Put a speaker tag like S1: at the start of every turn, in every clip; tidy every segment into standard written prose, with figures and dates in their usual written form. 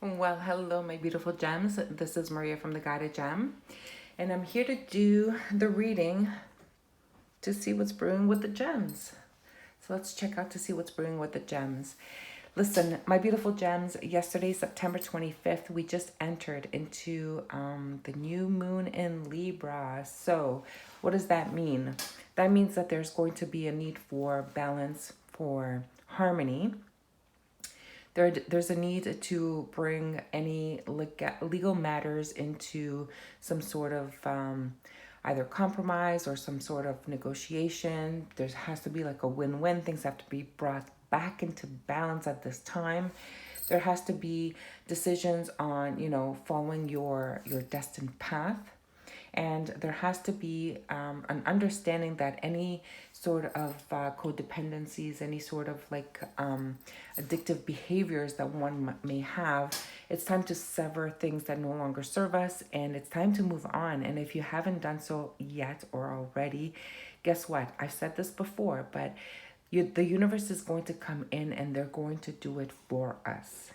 S1: Well, hello, my beautiful gems. This is Maria from the Guided Gem, and I'm here to do the reading to see what's brewing with the gems. So let's check out to see what's brewing with the gems. Listen, my beautiful gems, yesterday, September 25th, we just entered into the new moon in Libra. So, what does that mean? That means that there's going to be a need for balance, for harmony. There's a need to bring any legal matters into some sort of either compromise or some sort of negotiation. There has to be like a win-win. Things have to be brought back into balance at this time. There has to be decisions on, following your destined path. And there has to be an understanding that any sort of codependencies, any sort of addictive behaviors that one may have, it's time to sever things that no longer serve us, and it's time to move on. And if you haven't done so yet or already, guess what? I've said this before, but the universe is going to come in and they're going to do it for us.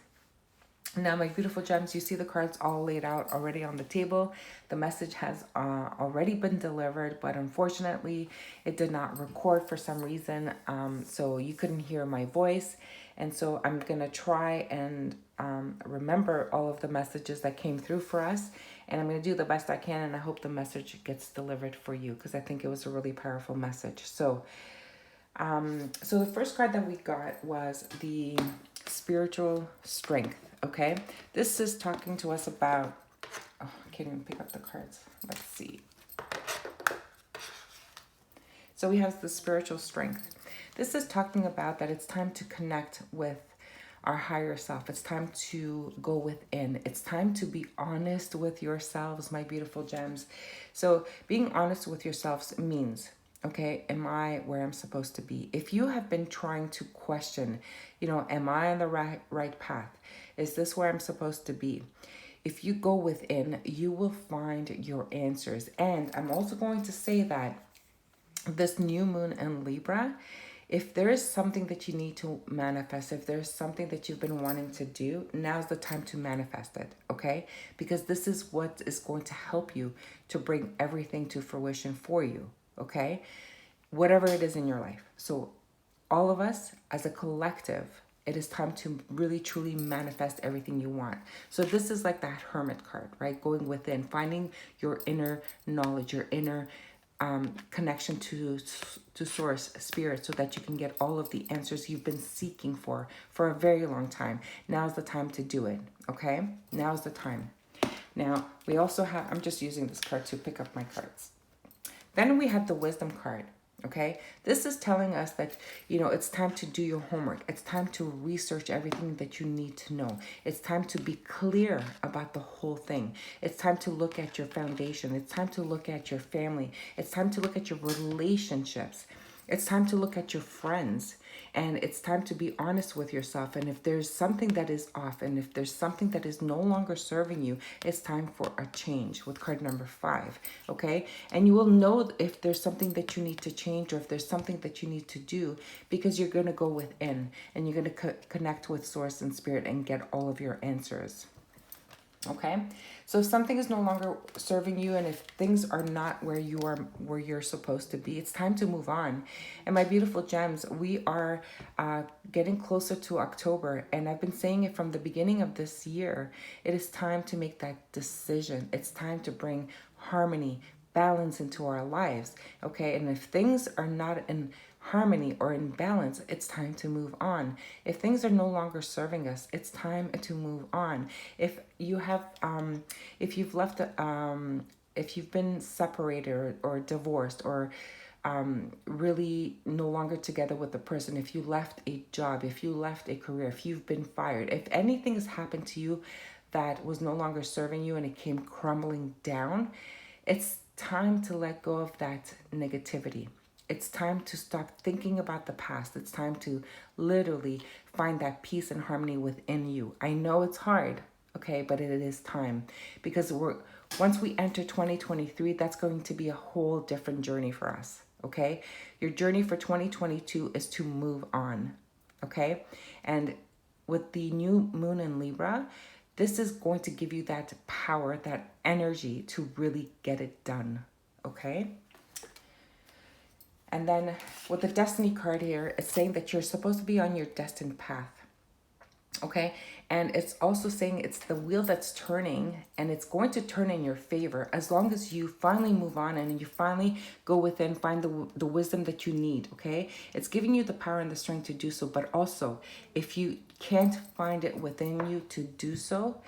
S1: Now, my beautiful gems, you see the cards all laid out already on the table. The message has already been delivered, but unfortunately, it did not record for some reason. So you couldn't hear my voice. And so I'm going to try and remember all of the messages that came through for us. And I'm going to do the best I can. And I hope the message gets delivered for you because I think it was a really powerful message. So the first card that we got was the spiritual strength. Okay, this is talking to us about, I can't even pick up the cards. Let's see. So we have the spiritual strength. This is talking about that it's time to connect with our higher self. It's time to go within. It's time to be honest with yourselves, my beautiful gems. So being honest with yourselves means, okay, am I where I'm supposed to be? If you have been trying to question, am I on the right path? Is this where I'm supposed to be? If you go within, you will find your answers. And I'm also going to say that this new moon in Libra, if there is something that you need to manifest, if there's something that you've been wanting to do, now's the time to manifest it, okay? Because this is what is going to help you to bring everything to fruition for you, okay? Whatever it is in your life. So all of us as a collective, it is time to really truly manifest everything you want. So this is like that hermit card, right? Going within, finding your inner knowledge, your inner connection to source, spirit, so that you can get all of the answers you've been seeking for a very long time. Now's the time to do it, okay? Now's the time. Now, we also have, I'm just using this card to pick up my cards. Then we have the wisdom card. Okay, this is telling us that, it's time to do your homework. It's time to research everything that you need to know. It's time to be clear about the whole thing. It's time to look at your foundation. It's time to look at your family. It's time to look at your relationships. It's time to look at your friends, and it's time to be honest with yourself. And if there's something that is off, and if there's something that is no longer serving you, it's time for a change with card number 5, okay? And you will know if there's something that you need to change or if there's something that you need to do, because you're going to go within and you're going to connect with source and spirit and get all of your answers. Okay, so if something is no longer serving you, and if things are not where you're supposed to be, it's time to move on. And my beautiful gems, we are getting closer to October, and I've been saying it from the beginning of this year. It is time to make that decision. It's time to bring harmony, balance into our lives. Okay, and if things are not in harmony or in balance, it's time to move on. If things are no longer serving us, it's time to move on. If you have if you've left if you've been separated or divorced, or really no longer together with the person, if you left a job, if you left a career, if you've been fired, if anything has happened to you that was no longer serving you and it came crumbling down, it's time to let go of that negativity. It's time to stop thinking about the past. It's time to literally find that peace and harmony within you. I know it's hard, okay, but it is time, because once we enter 2023, that's going to be a whole different journey for us, okay? Your journey for 2022 is to move on, okay? And with the new moon in Libra, this is going to give you that power, that energy to really get it done. Okay? And then with the destiny card here, it's saying that you're supposed to be on your destined path. Okay, and it's also saying it's the wheel that's turning, and it's going to turn in your favor as long as you finally move on and you finally go within, find the wisdom that you need. Okay, it's giving you the power and the strength to do so, but also if you can't find it within you to do so,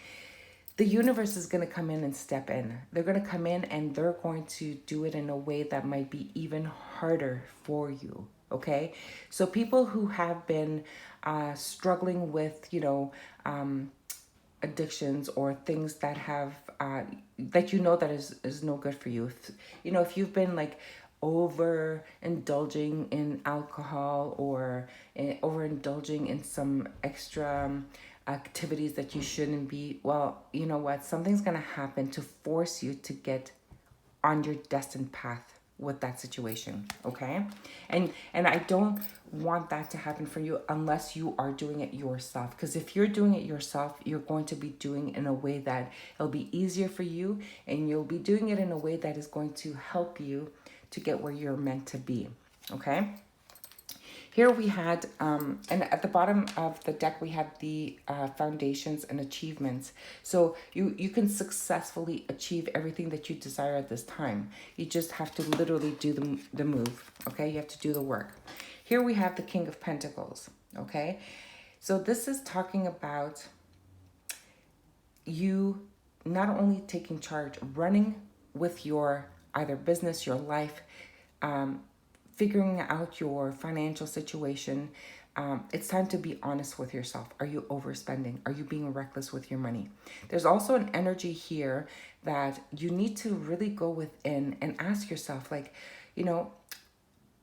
S1: the universe is going to come in and step in. They're going to come in and they're going to do it in a way that might be even harder for you. Okay, so people who have been struggling with, addictions or things that have that that is no good for you. If you've been like over indulging in alcohol or overindulging in some extra activities that you shouldn't be, well, you know what? Something's gonna happen to force you to get on your destined path with that situation. Okay, and I don't want that to happen for you unless you are doing it yourself, because if you're doing it yourself, you're going to be doing it in a way that it'll be easier for you, and you'll be doing it in a way that is going to help you to get where you're meant to be. Okay, here we had, and at the bottom of the deck, we had the foundations and achievements. So you can successfully achieve everything that you desire at this time. You just have to literally do the move, okay? You have to do the work. Here we have the King of Pentacles, okay? So this is talking about you not only taking charge, running with your either business, your life, figuring out your financial situation. It's time to be honest with yourself. Are you overspending? Are you being reckless with your money? There's also an energy here that you need to really go within and ask yourself, like,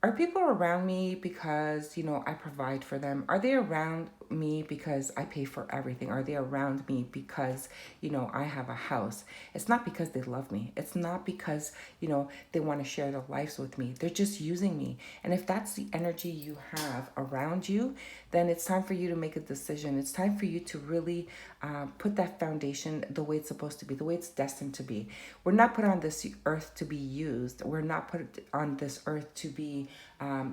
S1: are people around me because, I provide for them? Are they around me because I pay for everything? Are they around me because, I have a house? It's not because they love me. It's not because, they want to share their lives with me. They're just using me. And if that's the energy you have around you, then it's time for you to make a decision. It's time for you to really put that foundation the way it's supposed to be, the way it's destined to be. We're not put on this earth to be used. We're not put on this earth to be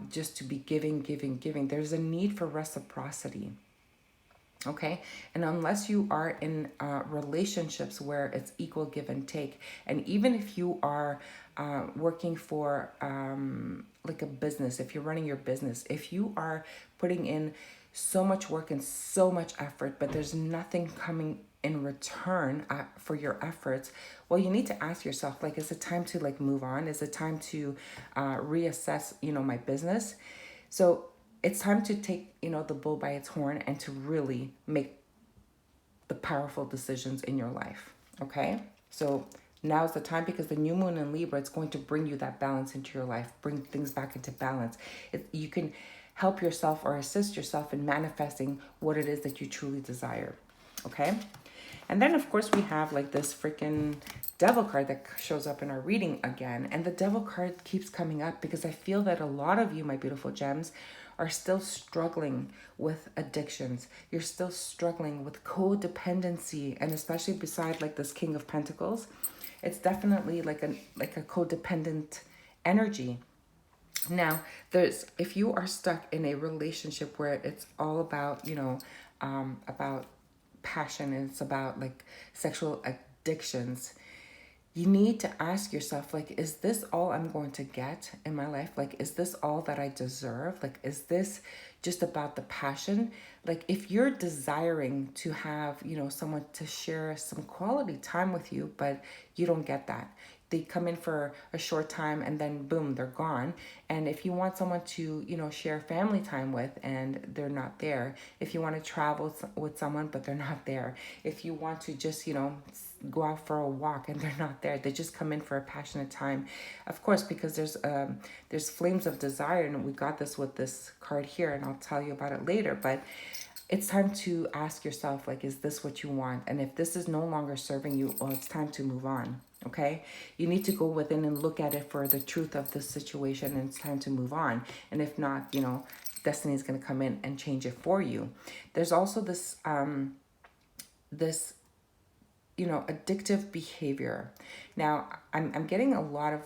S1: just to be giving. There's a need for reciprocity. Okay, and unless you are in relationships where it's equal give and take, and even if you are working for like a business, if you're running your business, if you are putting in so much work and so much effort, but there's nothing coming in return for your efforts, well, you need to ask yourself, like, is it time to like move on? Is it time to reassess, my business? So it's time to take, the bull by its horn and to really make the powerful decisions in your life. Okay, so now's the time, because the new moon in Libra, it's going to bring you that balance into your life, bring things back into balance. You can help yourself or assist yourself in manifesting what it is that you truly desire. Okay, and then of course we have like this freaking devil card that shows up in our reading again. And the devil card keeps coming up because I feel that a lot of you, my beautiful gems, are still struggling with addictions. You're still struggling with codependency, and especially beside like this King of Pentacles, it's definitely like a codependent energy. Now, if you are stuck in a relationship where it's all about, about passion, and it's about like sexual addictions, you need to ask yourself, like, is this all I'm going to get in my life? Like, is this all that I deserve? Like, is this just about the passion? Like, if you're desiring to have, someone to share some quality time with you, but you don't get that. They come in for a short time and then boom, they're gone. And if you want someone to, share family time with and they're not there, if you want to travel with someone but they're not there, if you want to just, go out for a walk and they're not there, they just come in for a passionate time. Of course, because there's flames of desire, and we got this with this card here, and I'll tell you about it later. But it's time to ask yourself, like, is this what you want? And if this is no longer serving you, well, it's time to move on. Okay, you need to go within and look at it for the truth of the situation, and it's time to move on. And if not, destiny is going to come in and change it for you. There's also this addictive behavior. Now, I'm getting a lot of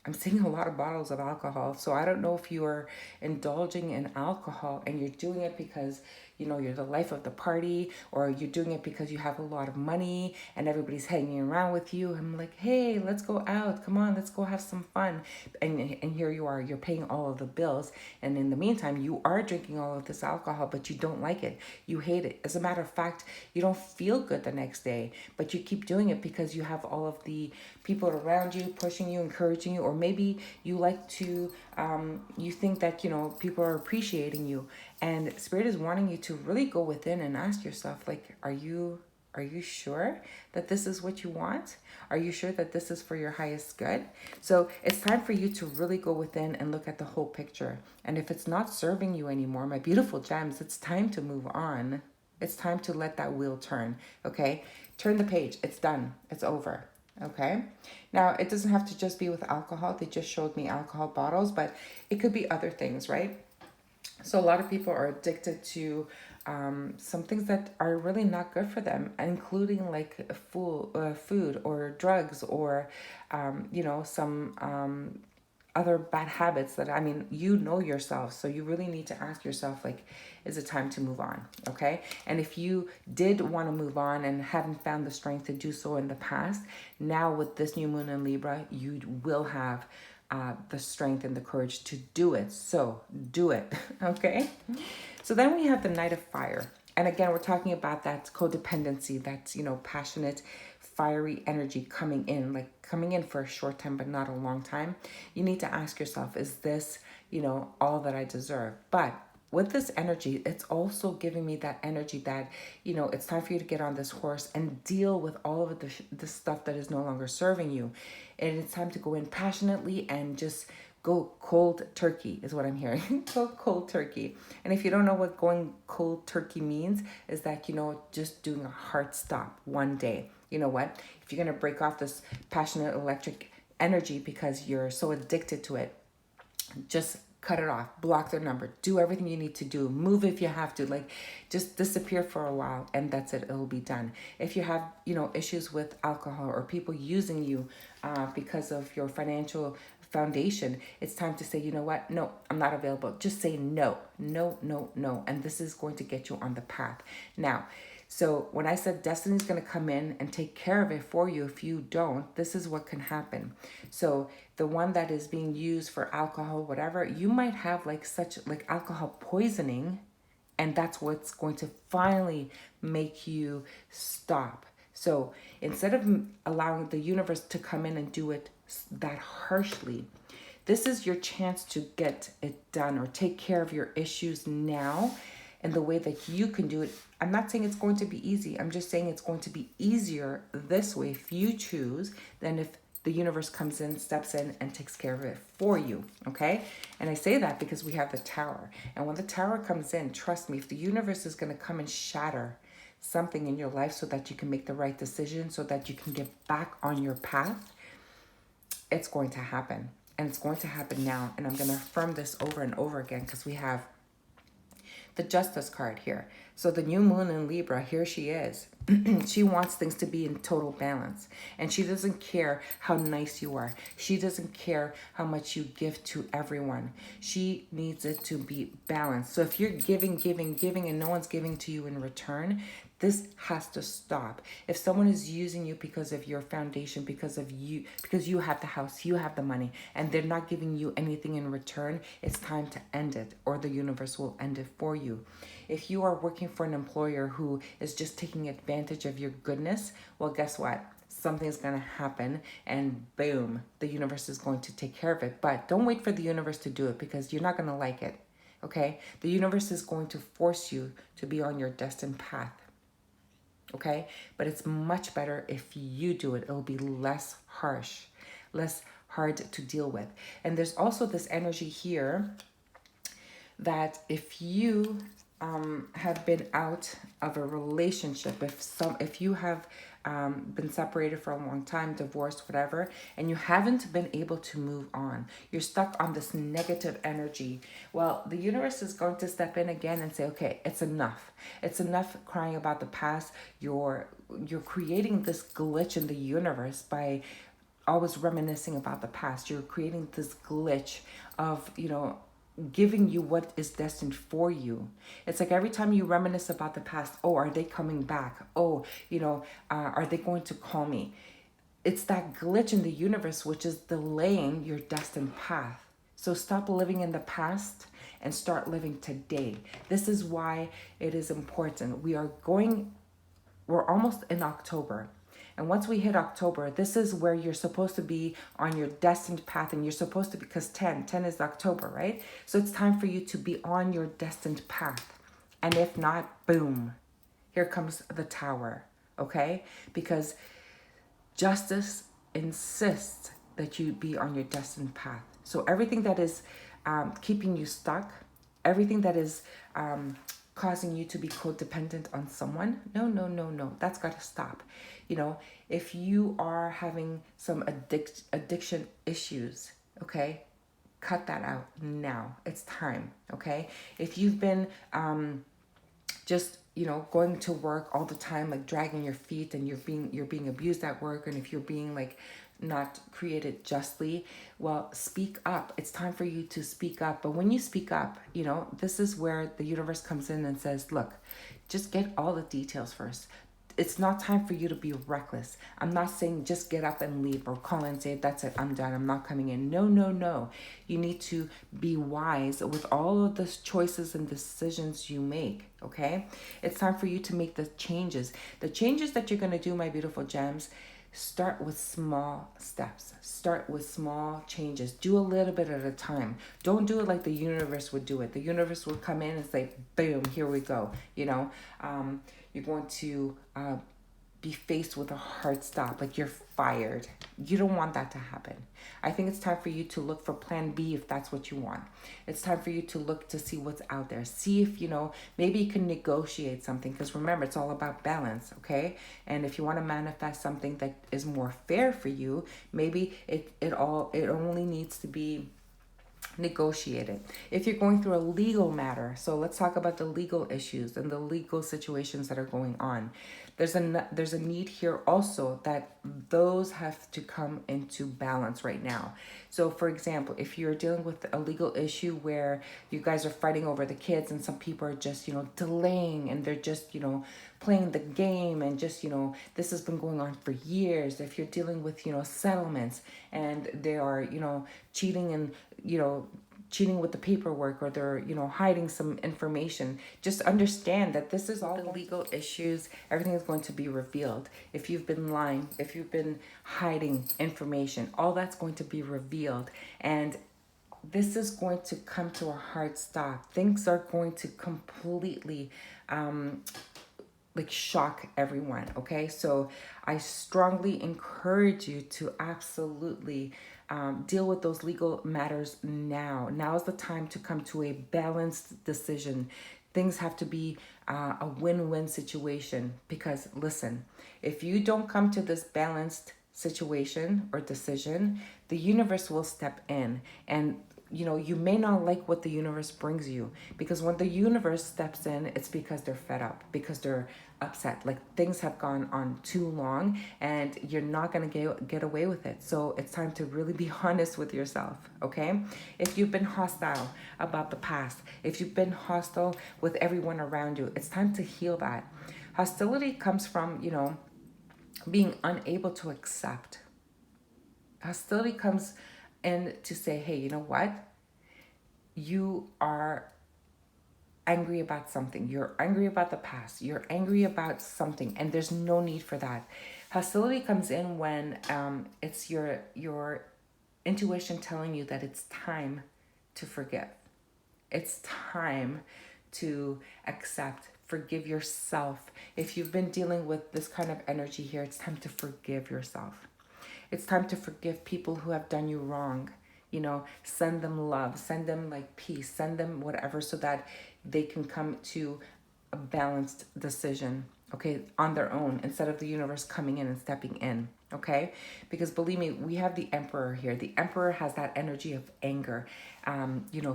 S1: I'm seeing a lot of bottles of alcohol. So I don't know if you are indulging in alcohol and you're doing it because, you're the life of the party, or you're doing it because you have a lot of money and everybody's hanging around with you. I'm like, hey, let's go out. Come on, let's go have some fun. And here you are, you're paying all of the bills. And in the meantime, you are drinking all of this alcohol, but you don't like it. You hate it. As a matter of fact, you don't feel good the next day, but you keep doing it because you have all of the people around you pushing you, encouraging you, or maybe you like to, you think that, people are appreciating you. And Spirit is wanting you to really go within and ask yourself, like, are you sure that this is what you want? Are you sure that this is for your highest good? So it's time for you to really go within and look at the whole picture. And if it's not serving you anymore, my beautiful gems, it's time to move on. It's time to let that wheel turn, okay? Turn the page. It's done. It's over, okay? Now, it doesn't have to just be with alcohol. They just showed me alcohol bottles, but it could be other things, right? So a lot of people are addicted to some things that are really not good for them, including like food or drugs or, some other bad habits that, yourself. So you really need to ask yourself, like, is it time to move on? Okay. And if you did want to move on and haven't found the strength to do so in the past, now with this new moon in Libra, you will have the strength and the courage to do it. So do it. Okay. So then we have the Knight of Fire. And again, we're talking about that codependency, that's, passionate, fiery energy coming in for a short time, but not a long time. You need to ask yourself, is this, all that I deserve? But with this energy, it's also giving me that energy that, it's time for you to get on this horse and deal with all of the stuff that is no longer serving you. And it's time to go in passionately and just go cold turkey is what I'm hearing. Go cold turkey. And if you don't know what going cold turkey means, is that, just doing a hard stop one day. You know what? If you're going to break off this passionate electric energy because you're so addicted to it, just cut it off, block their number, do everything you need to do, move if you have to, like just disappear for a while, and that's it, it'll be done. If you have, issues with alcohol or people using you because of your financial foundation, it's time to say, you know what, no, I'm not available. Just say no, no, no, no, and this is going to get you on the path. Now, so when I said destiny's going to come in and take care of it for you, if you don't, this is what can happen. So the one that is being used for alcohol, whatever, you might have like alcohol poisoning, and that's what's going to finally make you stop. So instead of allowing the universe to come in and do it that harshly, this is your chance to get it done or take care of your issues now in the way that you can do it. I'm not saying it's going to be easy. I'm just saying it's going to be easier this way if you choose than if the universe comes in, steps in, and takes care of it for you, okay? And I say that because we have the Tower. And when the Tower comes in, trust me, if the universe is going to come and shatter something in your life so that you can make the right decision, so that you can get back on your path, it's going to happen. And it's going to happen now. And I'm going to affirm this over and over again because we have the Justice card here. So the new moon in Libra, here she is. She wants things to be in total balance. And she doesn't care how nice you are. She doesn't care how much you give to everyone. She needs it to be balanced. So if you're giving, and no one's giving to you in return, this has to stop. If someone is using you because of your foundation, because you have the house, you have the money, and they're not giving you anything in return, it's time to end it, or the universe will end it for you. If you are working for an employer who is just taking advantage of your goodness, well, guess what? Something's going to happen, and boom, the universe is going to take care of it. But don't wait for the universe to do it, because you're not going to like it, okay? The universe is going to force you to be on your destined path. Okay, but it's much better if you do it. It'll be less harsh, less hard to deal with. And there's also this energy here that if you have been out of a relationship, if you have been separated for a long time, divorced, whatever, and you haven't been able to move on, you're stuck on this negative energy. Well, the universe is going to step in again and say, okay, it's enough. It's enough crying about the past. You're creating this glitch in the universe by always reminiscing about the past. You're creating this glitch of, giving you what is destined for you. It's like every time you reminisce about the past, oh, are they coming back? Oh, are they going to call me? It's that glitch in the universe which is delaying your destined path. So stop living in the past and start living today. This is why it is important. We're almost in October. And once we hit October, this is where you're supposed to be on your destined path. And you're supposed to, because 10 is October, right? So it's time for you to be on your destined path. And if not, boom, here comes the tower, okay? Because justice insists that you be on your destined path. So everything that is keeping you stuck, everything that is causing you to be codependent on someone, no, that's got to stop. If you are having some addiction issues, okay, cut that out now. It's time, okay? If you've been just going to work all the time, like dragging your feet, and you're being abused at work, and if you're being like not created justly, well, speak up. It's time for you to speak up. But when you speak up, this is where the universe comes in and says, look, just get all the details first. It's not time for you to be reckless. I'm not saying just get up and leave or call and say, that's it, I'm done, I'm not coming in. No. You need to be wise with all of the choices and decisions you make, okay? It's time for you to make the changes. The changes that you're going to do, my beautiful gems, start with small steps. Start with small changes. Do a little bit at a time. Don't do it like the universe would do it. The universe would come in and say, boom, here we go. You're going to be faced with a hard stop, like you're fired. You don't want that to happen. I think it's time for you to look for plan B if that's what you want. It's time for you to look to see what's out there. See if, maybe you can negotiate something, because remember, it's all about balance, okay? And if you want to manifest something that is more fair for you, maybe it only needs to be negotiated. If you're going through a legal matter, so let's talk about the legal issues and the legal situations that are going on. There's a need here also that those have to come into balance right now. So for example, if you're dealing with a legal issue where you guys are fighting over the kids, and some people are just, delaying, and they're just, playing the game, and just, this has been going on for years. If you're dealing with, settlements, and they are, cheating and, cheating with the paperwork, or they're, hiding some information, just understand that this is all the legal issues. Everything is going to be revealed. If you've been lying, if you've been hiding information, all that's going to be revealed. And this is going to come to a hard stop. Things are going to completely shock everyone, okay? So I strongly encourage you to absolutely deal with those legal matters now. Now is the time to come to a balanced decision. Things have to be a win-win situation, because listen, if you don't come to this balanced situation or decision, the universe will step in, and you may not like what the universe brings you, because when the universe steps in, it's because they're fed up, because they're upset, like things have gone on too long, and you're not going to get away with it. So it's time to really be honest with yourself, okay? If you've been hostile about the past, if you've been hostile with everyone around you, it's time to heal that. Hostility comes from, being unable to accept. Hostility comes in to say, hey, you know what? You are angry about something. You're angry about the past. You're angry about something, and there's no need for that. Hostility comes in when it's your intuition telling you that it's time to forgive. It's time to accept, forgive yourself. If you've been dealing with this kind of energy here, it's time to forgive yourself. It's time to forgive people who have done you wrong. Send them love, send them peace, send them whatever, so that they can come to a balanced decision, okay, on their own, instead of the universe coming in and stepping in, okay? Because believe me, we have the Emperor here. The Emperor has that energy of anger,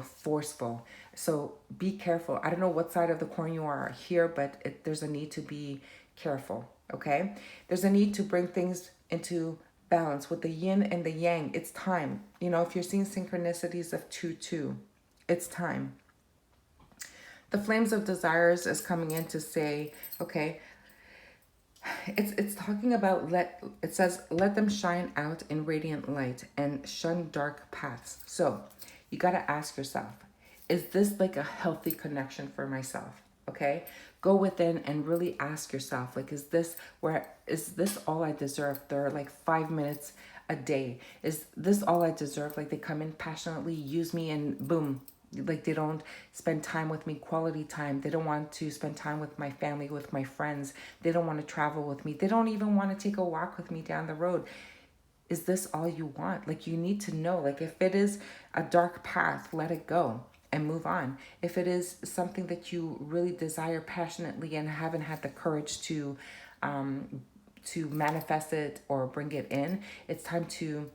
S1: forceful. So be careful. I don't know what side of the coin you are here, but there's a need to be careful, okay? There's a need to bring things into balance with the yin and the yang. It's time. If you're seeing synchronicities of 2-2, it's time. The flames of desires is coming in to say, okay, it's talking about it says let them shine out in radiant light and shun dark paths. So you got to ask yourself, is this like a healthy connection for myself? Okay, go within and really ask yourself, like, is this all I deserve? There are like 5 minutes a day. Is this all I deserve? Like, they come in passionately, use me, and boom, like, they don't spend time with me, quality time. They don't want to spend time with my family, with my friends. They don't want to travel with me. They don't even want to take a walk with me down the road. Is this all you want? Like, you need to know, like, if it is a dark path, let it go and move on. If it is something that you really desire passionately and haven't had the courage to manifest it or bring it in, it's time to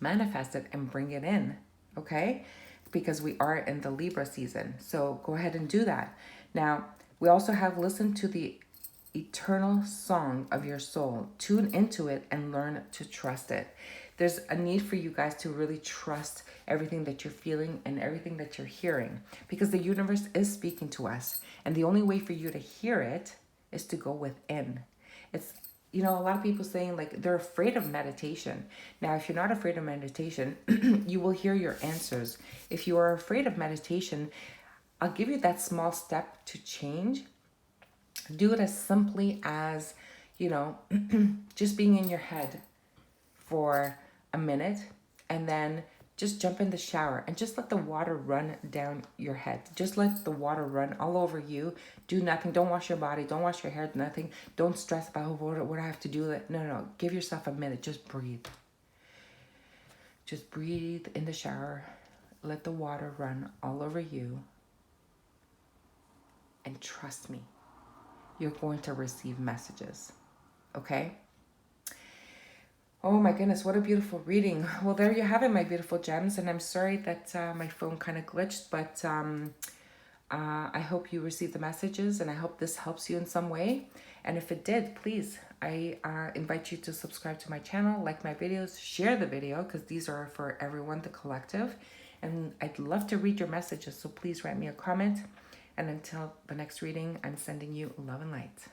S1: manifest it and bring it in, okay? Because we are in the Libra season. So go ahead and do that. Now, we also have listened to the eternal song of your soul. Tune into it and learn to trust it. There's a need for you guys to really trust everything that you're feeling and everything that you're hearing, because the universe is speaking to us. And the only way for you to hear it is to go within. It's, a lot of people saying, like, they're afraid of meditation. Now, if you're not afraid of meditation, you will hear your answers. If you are afraid of meditation, I'll give you that small step to change. Do it as simply as, just being in your head for a minute, and then just jump in the shower and just let the water run down your head. Just let the water run all over you. Do nothing. Don't wash your body. Don't wash your hair. Nothing. Don't stress about what I have to do. No. Give yourself a minute. Just breathe. Just breathe in the shower. Let the water run all over you. And trust me, you're going to receive messages. Okay? Oh my goodness, what a beautiful reading. Well, there you have it, my beautiful gems. And I'm sorry that my phone kind of glitched, but I hope you received the messages, and I hope this helps you in some way. And if it did, please, I invite you to subscribe to my channel, like my videos, share the video, because these are for everyone, the collective. And I'd love to read your messages, so please write me a comment. And until the next reading, I'm sending you love and light.